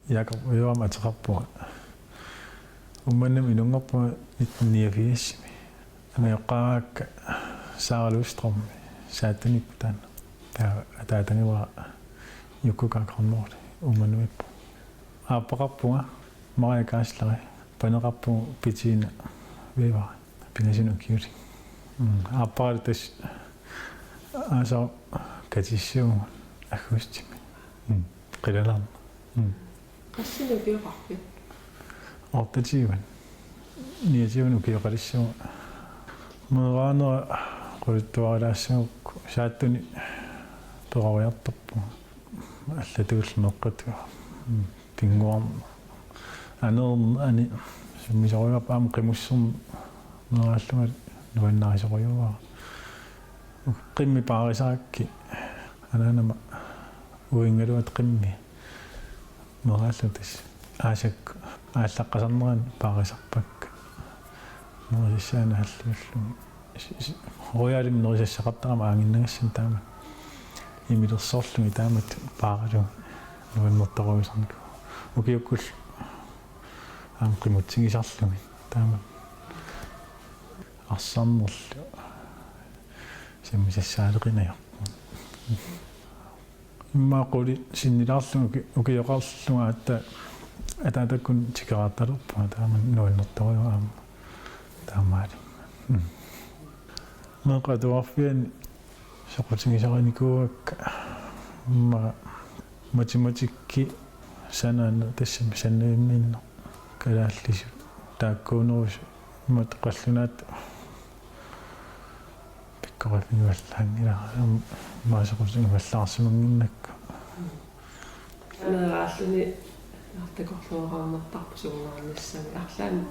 Jakob Ørum ataqarpua ummanam inungarpua 1989 ameqqaakka Saarlustrøm saatanipputaan ataatangivara yukkukaqarneruli ummanuippu aappaqarpunga mariakaaslari paneqarpu pitiina viivara pingasinu kiuli aappaqalitas asa katissuunga agustimi qilalarna qassinu kiuqarpit ortatiivan niatiivanu kiuqalissuunga meeraanera quluttuaralaassuukku saattuni peqariartarpu allatuullumeqqatu pinguarma aneerna ani summisoriuarpa aam qimussermu meeraallumat nuannarisoquyuara qimmi paarisaqakki anaanama uingaluat qimmi meeraallutas aasakku ааllaqqasarneran paarisarpakka merissaana аллууллу роялим нерисассақартарама аангиннагассан таама имилерсоорлуги таамат пааралу нуаннэрторуисарнику укиуккул аам қимутсигисарлуги таама арсарнерлу саммисассаалеқинаярпу иммаақули синнилаарлуги укиоқарлуга атта атаатаккун тикераатталерпу таама нуаннэрторуаама таамаали меқатуарфиан соқутигисараникуакка математикки санаана тассами саннаимминно калааллису тааккуунерус матеқаллунаат пиккорифингуаллаангила маасоқутигиваллаарсимангиннакка анерааллуни артакорлуараарнертарпу сугунаарниссами арлаан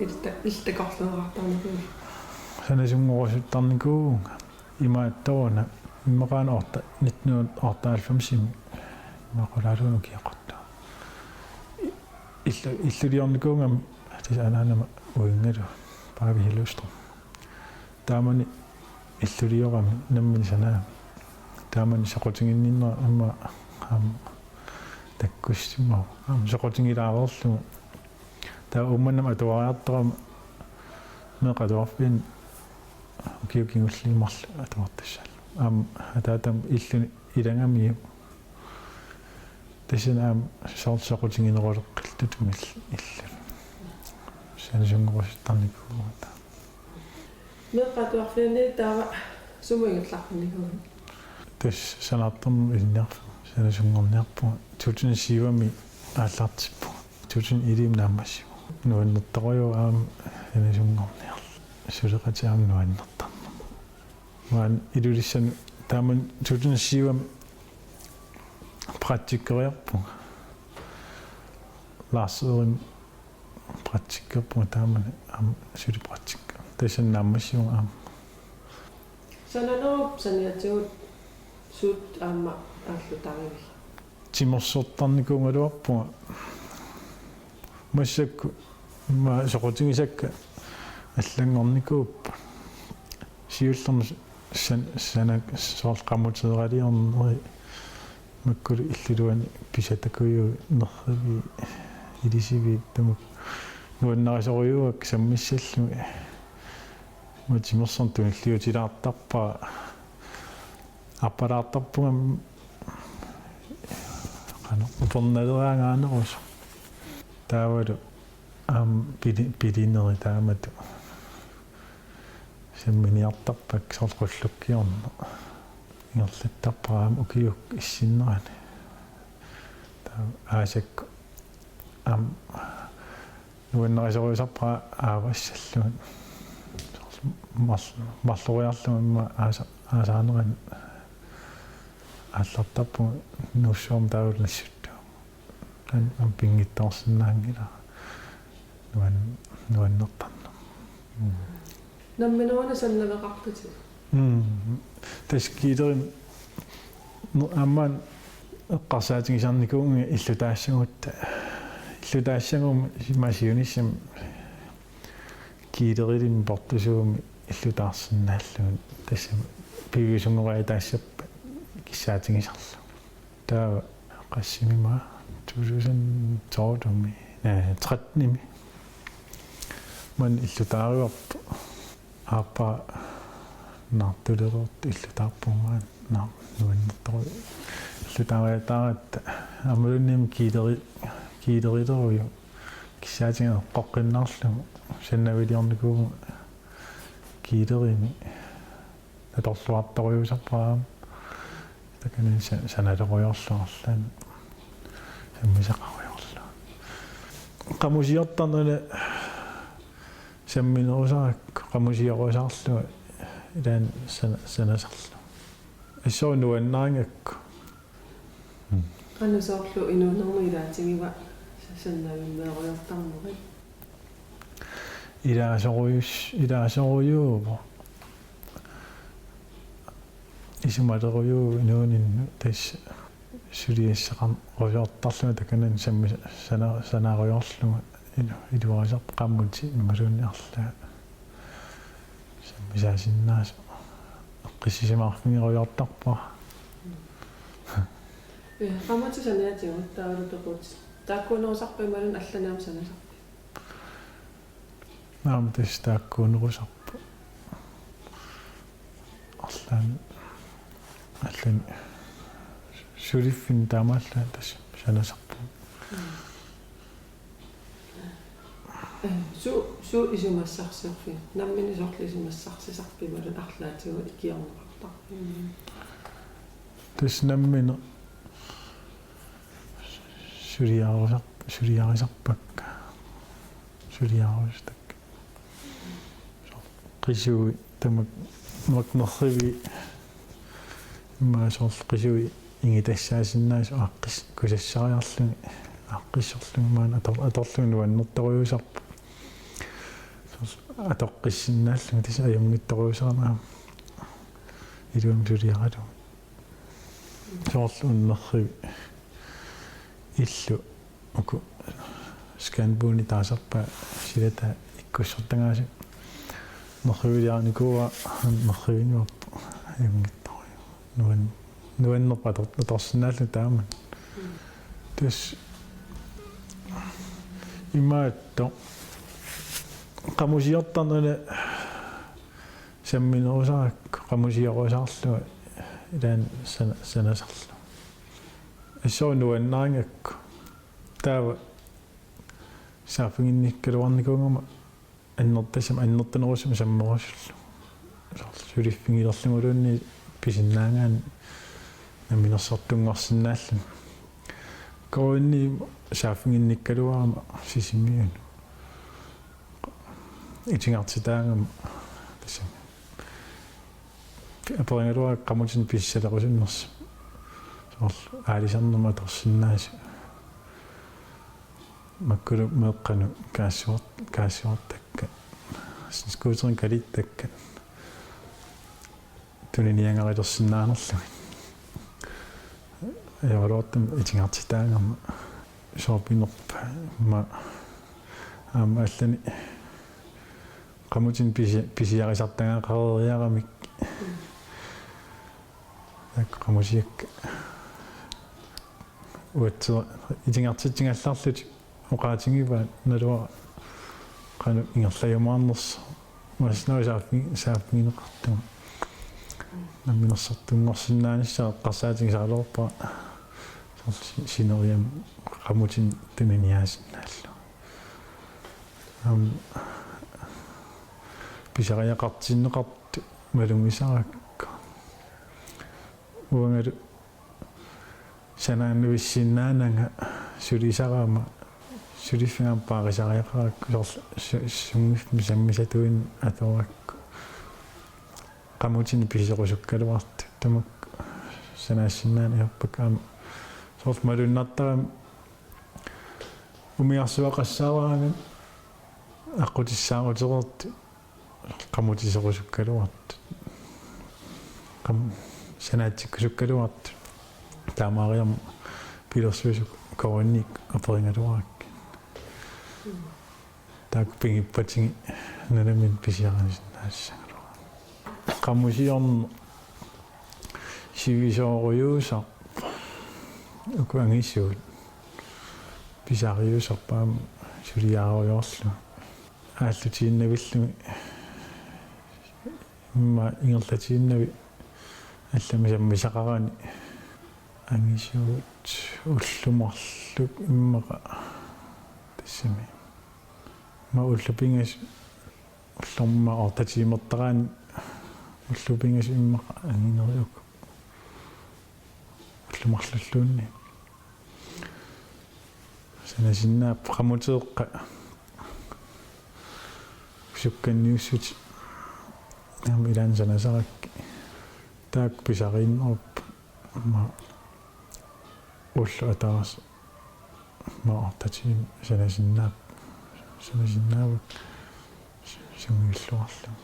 иллакорлуараарторникуи санасунгорусуттарникуунга имааттоона иммақаана орта 1998 мақулаалуну киақарта иллулиорникуунга тасаанаанама уингалу паавихилустру таамани иллулиорами наммини санаа таамани сақутингинниннера амма таккуссимау соқутингилааверлу таа умманнама атуариарторама меқатуарфиан укиукингуллимарлу атуартассаал атаатам иллуни илангамиу тасинаам соқутингинерулеккилтутумил илла санасунгорусуттарникуута меқатуарфиани таава сумагилларникуу тас санаартэрму илниарфу санасунгорниарпу 2007ми ааллартиппу 2001 нааммассиму нуаннэрторуйу аама санасунгорниарла сулеқатиаам нуаннертарна маан илулиссан тааман 2007 практиккериарпу лаасерим практиккерпу тааман аама сули практикка тасан нааммассиму аама сананеруп саниатигут суут аама ааллутаривил тимерсортарникуунгалуарпуга массакку ма соқутигисакка аллангорникууппа сиуллерна санак соорқамутеералиорнери маккули иллулуани писатакуйу нерриви илисиви тамак нуаннарисориуак саммиссаллуги матимерсэрту иллиутилаартарпа аппараартарпугам qanu upernaleraaгаанерус таавалу аам пилинери таамату самминиартарпак соорқуллуккиорна ингерлаттарпараам укиук иссиннерани таа аасакку аам нуаннерисориусарпара аавассаллуган марлуриарлугамма аасаанеран аллартарпу нуссуум таавалнассутту ан пингиттоорсинаангила нуаннертарна намминуана саннавеқартути таскиидерим амман эққарсаатигисарникуунги иллутаассагутта иллутаассагум масиуниссам киидерилин портусууми иллутаарсинааллугун тассам пигисунгораа таассаппа киссаатигисарлу таа qassimimaa 2012 13 man illutaaruarp aappa nartulerort illutaarpummaan nuannertoru illutaariataarat amulunnim kiilerileruju kissaatinga qoqqinnaarlugu sannaviliornikuugu kiilerimi atorluartoriusarpaam takani sanaleroyorluarlan sammisaqariorlu qamusiortarnula samminerusarak qamusiorusarlu ilan sanasarlu issoonuannaangakku qanusarlu inuunermiilaatingiva sannavimmeeriortarmurit ilaasoruyuuvo isumaleruyuu inuuninnu tas suliassaqar ruyortarluma takanan sammi sanaariorluga iluarisar qammuti immaluunniarlaa sammisaasinnaas qissisimaarfingiruyortarpa qammuti sanaatigu taalutoqut taakkuunerusarpimalun allanaam sanasar naam tas taakkuunerusarpa allan suliffin taamaalla tas sanasarpu su isumassarsiorfi nammini sorli isumassarsisorpimalun arlaatigu ikiornerartar tas nammina suliarisarpak suliaristak qisui tamak maknerrivi imma soorl qisui ingitassaasinnaas aaqqis kusassariarlungi aaqqissorlungi maan atorlungi nuannertoriusarpa atoqqissinnaallungi tas ajungittoriusarnaa iluam suliaralu soorl unnerrivi illu uku scanbuuni taasarpa silata ikkussortangaasi nerriviliarnikuua nerriviniuarpu ajungittoriu nuannerpa atorsinaallu taaman tas immaatto qamusiortarnula samminerusarakku qamusiorusarlu ilan sanasarlu issoonuannaangakku taava saafinginnikkaluarnikuungama annertanerusuma sammerusullu suliffingilerlumuluunni pisinnaangaan naminersortunngorsinnaallun koinni saafinginnikkaluarama sisimiun itingartitaangama tasam aperingalua qamutin pissalerusуннерс аалисарнерма торсиннаasi маккулу меэккану каассуартакка скуутерин калиттакка туниниангарилерсиннаанерлугит явалуартам итингартитаангамма соорпинерпа ма аама аллани qamutин писиарисартагаақарериарамик qamutiak уатсо итингартитингалларлут оqaатингива налуа qanu ингерлаюмаарнерс маснаа сааффигинеқартума намминерсартунгорсиннаанissaa қарсаатингисаалуарпа синериам qamutин туниниаасиннааллу писариақартиннеқарту малунгисаракка уангалу санааннуиссиннаанага сулисараама сулиффигаам паарисариақаракку сунгиффми саммисатуин аторакку qamutini писерусуккалуарт тамак санаассиннаани хаппакаама соорт малуннартарам умиарсуақассаарааган аққутиссаарутерерт qamutiserusukkaluart qam sanaatsikkusukkaluart taamaariam pilersuusuk korinnik aperingaluarak taak pingippatsingi nanamin pisiaranisnaassagaluar qamusiorn sivisooruyuusa ukuangissuut писариусерпаама сулиааруйорлу ааллутииннавиллуми имма ингерлатииннави аллами саммисақарани ангисуут уллумарлук иммаqa тассами ма уллупингас уллорма ортатиимертараани уллупингас иммаqa ангинериук уллумарлуллуунни санасиннаап qamutеэққа сукканниуссути ам илаан санасаракки таак писарииннеруп ма уллу атаарас ма ортатиим санасиннаап сунгиллуарлу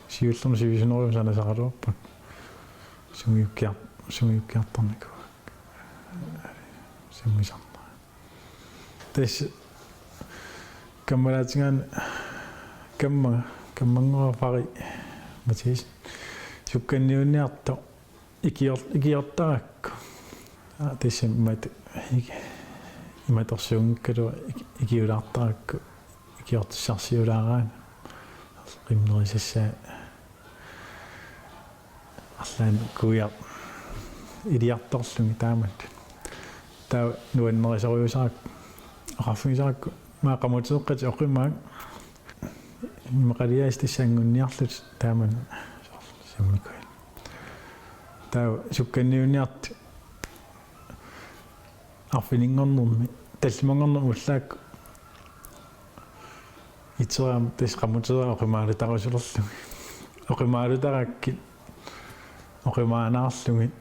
сиуллерну сивисинериум санасақалуарпак сунгиуккиарторнику саммисарна тэс каммалаатингаан каммангуафари матис сукканниунниарто икиортаракку тэсэм мат иматорсуунгкалуа икиулаартаракку икиортиссарсиулаараана qimnerisassa арлаан куя илиарторлуги таамат таа нуаннерисориусаак араффигисаакку маақамутеэққати оқимаак иммақалиаас тассаангунниарлут тааман саммикуи таа сукканниуниарт арфинингорнерми таллимангорнер уллаак итсерам тэс qamutera оқимаалутарусулерлуги оқимаалутаракки оқимаанаарлуги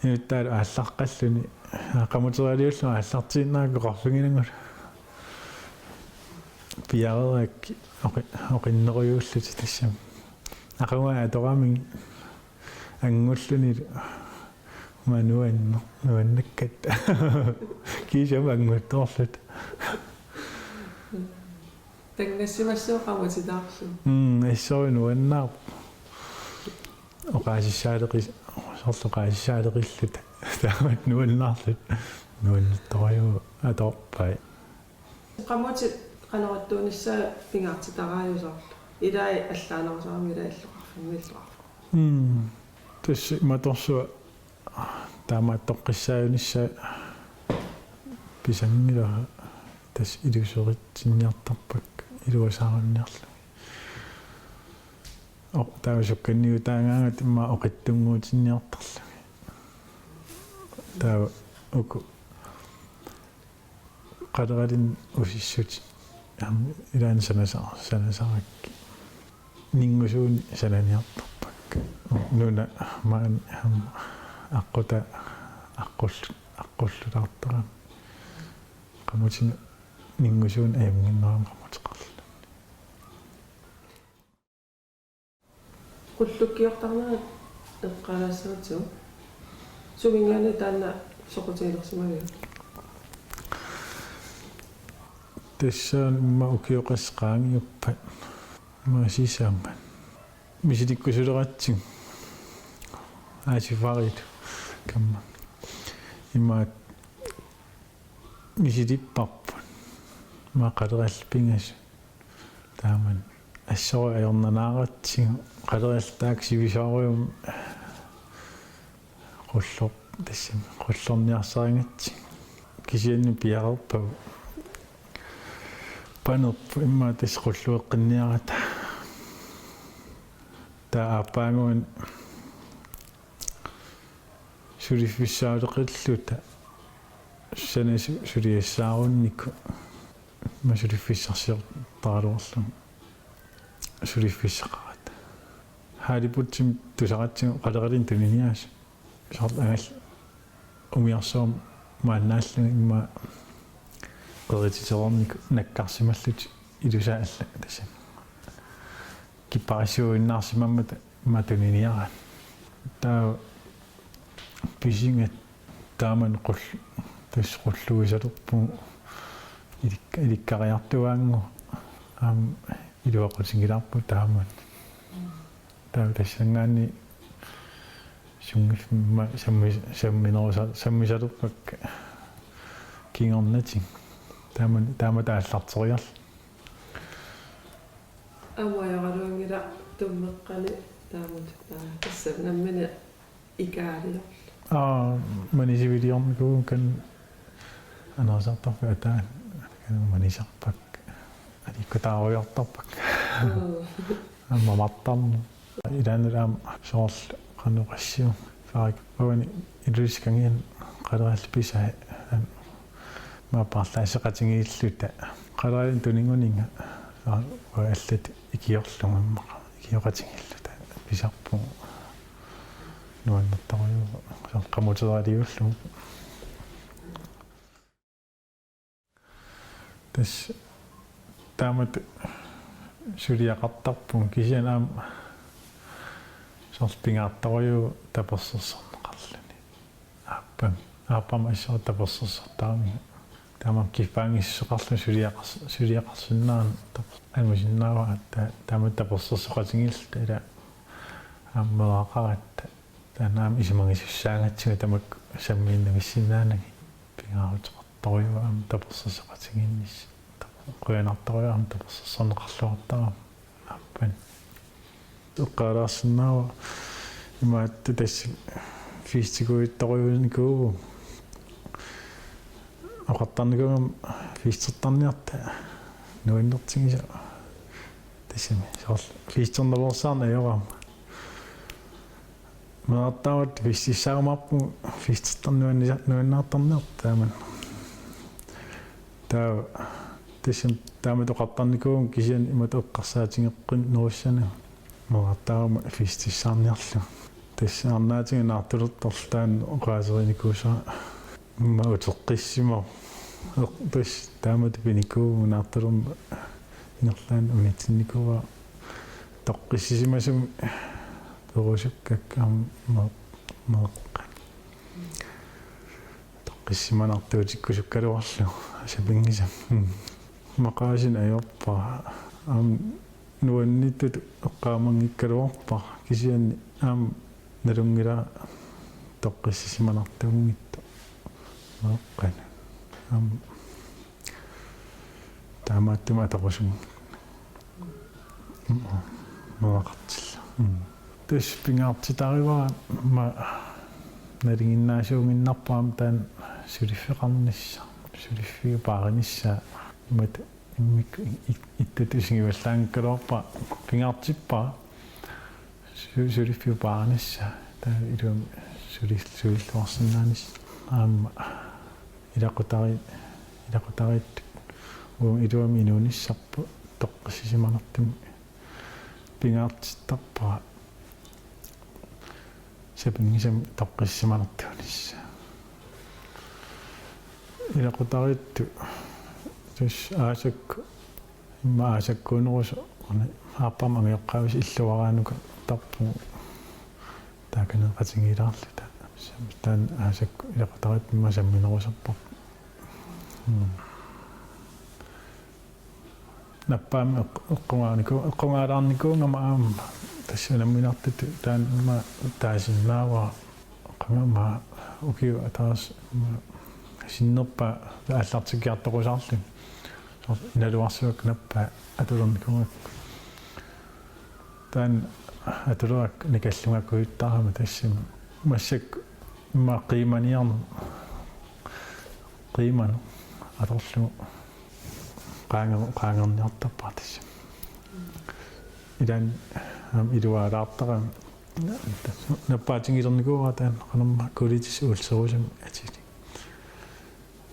иуттаал ааллаққаллуни qamuteraaliуллу ааллартииннаакку qarfingинангул пиареакки оқиннериууллути тассам ақугаа аторамин ангуллуни нуаннаккат кисам ангуттоорлут тангнассимассуоқаматитаарлу иссори нуаннаар оқаасиссаалеқис сорлоқаасиссаалеқиллут таамат нуаннаарлут нуаннатториу аторпай qamati qanораттуунissaa пингаартитарааюсоорлу илаи аллаанерусаарми илаиллоқарфиммиллоқарфу тасси маторсуа таамаат тоққиссааюнisса писангила тас илусеритсинниартарпак илуасааранниарлу таусукканниу таангаангат имма оқиттунгуутинниартарлу таа уку qaderalin usissut илаан санасаракки нингусуун сананиартарпак нуна маан аққута аққуллутаартара qamutин нингусуун аюнгиннерам qamutеқарлу qullukkиортарнаа эққалаассаатсуу сумингаана таанна соқутиилерсимавиу тэссан ма укиоқасқаангиуппа маасисаамма миситиккусулератсин аасифарит камма имаат миситиппарпа маақалералпингас тааман ассори аёрнанааратсин қалерал тааксивисаариум qullup тассам qullerniarsaringатсин кисианни пиарерпа панерп имма тас qullueqqinniarata таапаангуун сулиффиссаалеқиллута санас сулиассаарунникку масулиффиссарсиортаалуорлу сулиффиссақарат халипутсим тусаратсин қалералин туниниас сарлаагал умиарсоом мааннааллуги имма qerititerornik nakkarsimallut ilusaalla tassa kipparisuuinnaarsimammat matuniniara taa pisingat taaman qull tas qulluisalerpu ilikkariartuaangu iluaqutigilarpu taaman taa tassangaanni sungifma sammisaluppak kingornating taama taallartoriarl Awajaraluangila tummeqqali taamut tassavnammina ikaalior manisiviliornikuun kan anaasartarpa ataan kan manisarpak alikutaarujartarpak аммамартарну илаанерам соорл кануқассиу фаак авани илуискангиан қалералписа маапаарлаасеқатингииллута қалералин тунингунинга аллат икиорлугамма икиоқатингиллута писарпу нуаннартариу қамутералиуллу тас таамат сулиақартарпун кисианаам сорпингаартариу таперсерсорнеқарлани ааппама иссоо таперсерсортаами таамак кифаангиссеқарлу сулиақарсинаан амусиннаава таамат таперсерсоқатингилла ила аммераақаратта танаам исимангиссаангатсига тамак саммииннагиссинаанаги пингаарутеқартариу аам таперсерсоқатингиннис qoyanartoriarm taperssersorneqarluartara appan uqqaalaarsinnaava imaattu tassi fiistiguittoriunikuu oqartarnikungam fiistertarniarta nuinnertigisa tassimi soorl fiisternervorsaarna ajoraam meartaavat fiississaagumarpu fiistertarnuannaartarniarta taaman taa тасим тааматоқартарникуун кисиан имат эққарсаатингеққин нуруссана мораттаарма фистиссаарниарлу тассаарнаатига наартулертарлаан оқаасериникууса маутеққиссима тас таамат пиникуу наартулерма инерлаан унитсинникуа тоққиссисимасум торусуккаккаам маэққа тоққиссиманартуутиккусуккалуарлу асапингиса мақаасин аёрпа нуанниттут эққаамангиккалуарпа кисианни налунгила тоққиссисиманартунгитта маэққана таамааттума атақусун маақартилла тас пингаартитариваа ма налингиннаасуунгиннарпаам таан сулиффеқарнисса сулиффиу пааринисса мат иммик иттутисигиваллаангкалуарпа пингаартиппа сулиффиу пааринисса таа илуам сулиллуарсинаанис аама илақутарит уу илуами инуниссарпу тоққиссисиманартими пингаартиттарпа сапингисам тоққиссиманартуунисса илақутаритту тус аасак имма аасаккуунерус ааппама амиоққавис иллуараанука тарпу тааканеқатингилаарлута таан аасак илақутарит имма самминерусарпа наппаами эққунгаалаарникуунгама аама тассанамминартут таан имма таасиннаава қангама укиу атаас синнерпа аллартиккиартоқусаарлу иналуарсуак наппа атулерникунгак таан атулерак никаллунгаккуиттаарама тассама массак имма қиманиарну қиману аторлу qaangerniartarpaa tassa ilan iluaalaartara nappaatingilernikuuraa taan qanerma kulitis uulserusam atili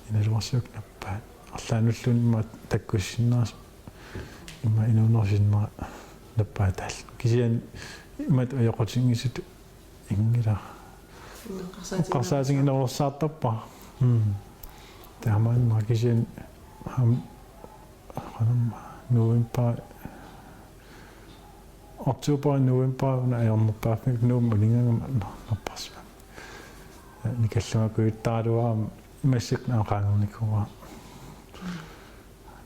inaluarsuuk nappaa арлааннуллун имма таккуссиннерас имма инуунерсиннера наппаа таал кисиан имат аёқотингисут ингила қарсаатингинерсаартарпа таамааннера кисиан november oktober november наернерпаафник нуум улингангам наппарсва никаллуакуиттааруа массик наақаангерникуа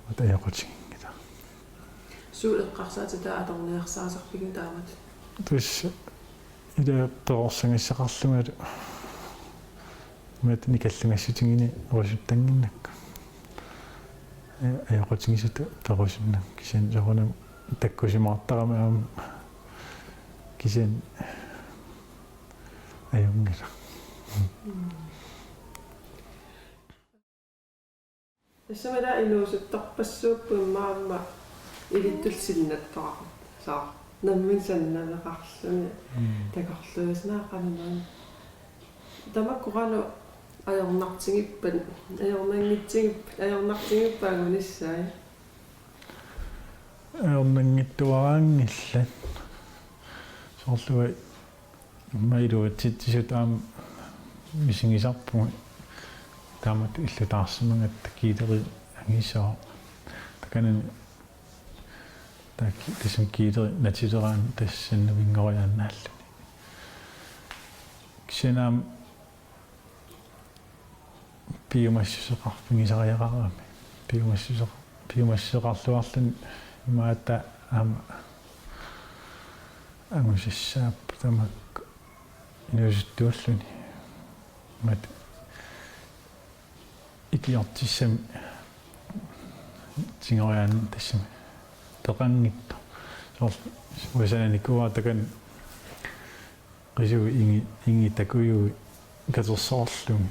матаяқутингита суулеққарсаатита аторниарсаасарпигин таамат тус ila peorsangassaqarlungalu maat nikallangassutiнгини орусуттангиннакку аёқутингисута перусунна кисиан сорунам таккусимаартарама аама кисиан аёнгила Тассамала инуусуттарпассууппун маама илиттулсиннаттара саа наммин санналеқарлуни такорлууснаақанунаа тамаккорану аёрнартингиппан аёрнартингиппаагуниссаа аёрнангиттуараангилла соорлуа маилуатситсисутаам мисингисарпуга таамат иллутаарсимагат такиитери ангисаа таканани таки тисум киитери натилераан тассаннавингориааннааллуни кисинаам биомассусеқарпингисариақарами биомассеқарлуарлун имаата аама ангусиссаап тамак инуусуттуаллуни мат икиортиссам тингориаан тассами тоқангитто уисананикуа такан qisugi ingi takuyu katersoorlungi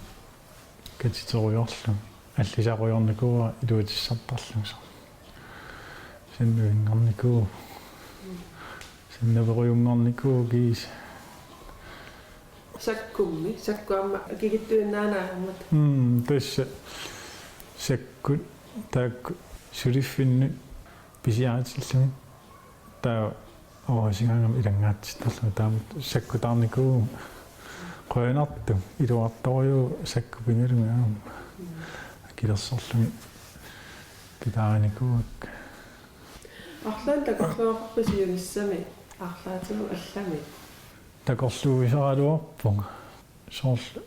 katitoriorlungi аллисаруйорникуа илуатиссартарлунса синнуингорникуу синнаверуйунгорникуу кис саккумми саккуамма кигиттуиннаанаагаммат тасса саккут таак сулиффинни писиаатиллуги таа оосингангам илангаатситарлу таамат саккутаарникуу qoyanartu iluartoriu sakkupingalunga akilерсорлуги питааникуак арлаан такорлуақарписиунissami арлаатигу аллами такорлуисаралуарпунга соорл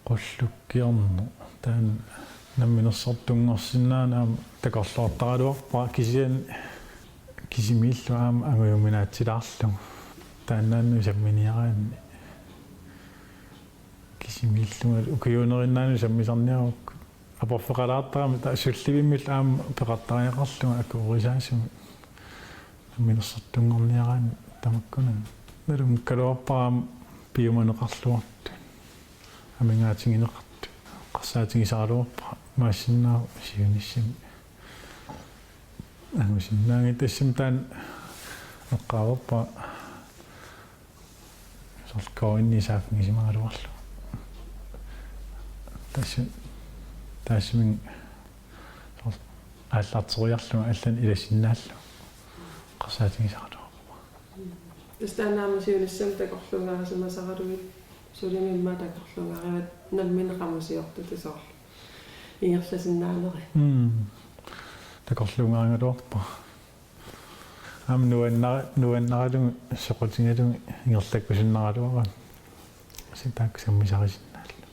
qullukkiernu taan намминерсортунгорсинаанаа такорлуартаралуарпаа кисиан кисимииллу аама ангуйуминаатсилаарлугу тааннаанну самминиараанни кисимииллугал укиунериннаани саммисарниарук апорфеқалаартарами таасулливиммил аама пеқартариақарлуга акуурисаасуми намминерсортунгорниараани тамаккунан налум калуарпараам пиуманеқарлуарту амингаатингинеқарту қарсаатингисаралуарпа маасиннаа сиуниссами ангусиннаанги тассам таан эққааварпа соркоиннисаафнгисимагалуарлу тассмин ааллаартериарлуга аллан иласиннааллу қарсаатингисаралуарпа тастанаама сиуниссам такорлунгаарасимасаралугит сулимимма такорлунгариват намминеқамусиорту тасоорлу ингерласиннаанери такорлунгаагалуарпа аам нуаннаралугу соқутингалугу ингерлаккусиннаралуараа ситаак саммисарисиннааллу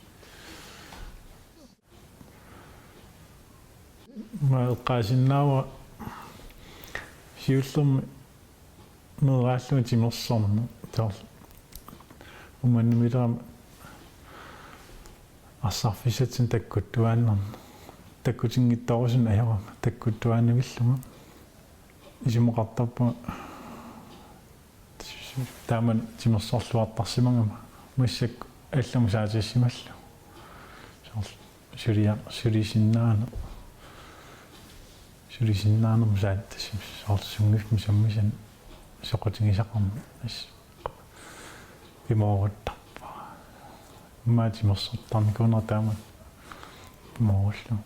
маэққаасиннаава сиуллерми мерааллуги тимерсорну таорл уманнимилерам ассарфисатсин таккуттуааннерну таккутингиттарусун аярама таккуттуааннавиллуга исимоқартарпа тааман тимерсорлуартарсимагама массак алламу саатиссималлу сулисиннаанерму сааттасим соорлсунгифми саммисан соқутингисақарма ас пимоораттарпа маатимерсортарникуунер таамат пимооруллу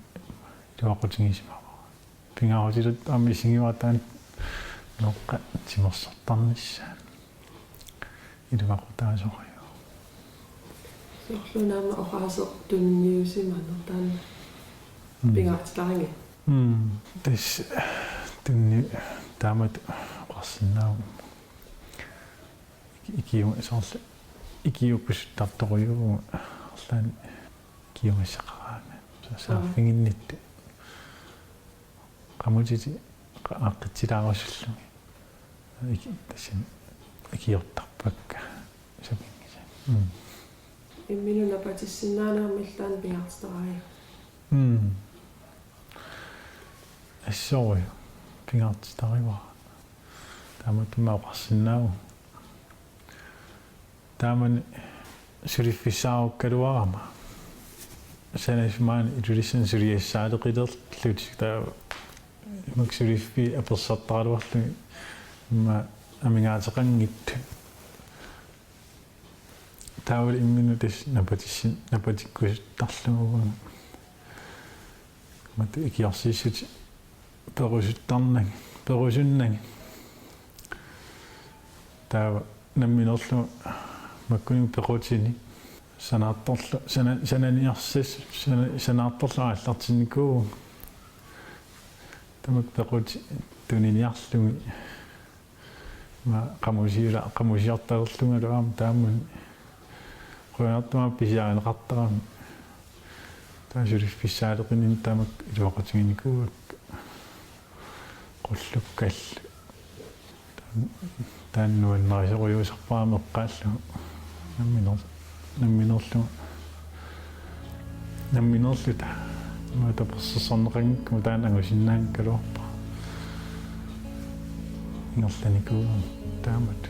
туақутингисимаа пингааватилут аами сингиваатаан ноққа тимерсортарниссаа илуақутаасориу соорлунаама ораасеқ тунниусиманертаан пингаартиларинги тас тунни таамат қарсинаа икиу соорлу икиуппуссуттарторюу орлаан киумассақараана сааффингиннитту qamutiti aqqitsilaarusullugi тассин икиортарпакка сапингиса имминуна патиссинаанаамиллаан пингартитарая ассори пингартитаривара таамат маақарсинаау таамани сулиффисааруккалуарама санасмаани итулиссан сулиассаалеқилерлут таа максулиффи аперсартаралуарлуги имма амингаатеқангитtu таавал иммину тас напатиккусуттарлугуга мат икиарсиссут перусуттарнаг перусуннаг таава намминерлу маккуни перутини санаатторлу сананиарсис санаатторлу ааллартинникуу тамак перути туниниарлуги ма qamусиартарлунгалуам таамун qoyartuma pisiaanеqartarami taasuliffissaalerinin tamak iluaqatiginikuu qullukkallu taannuannarisoquyuusarpaameqqaallu намминерлута мата персерсорнеқангикку таанангусиннаанкалуарпа ингерланикуу таамат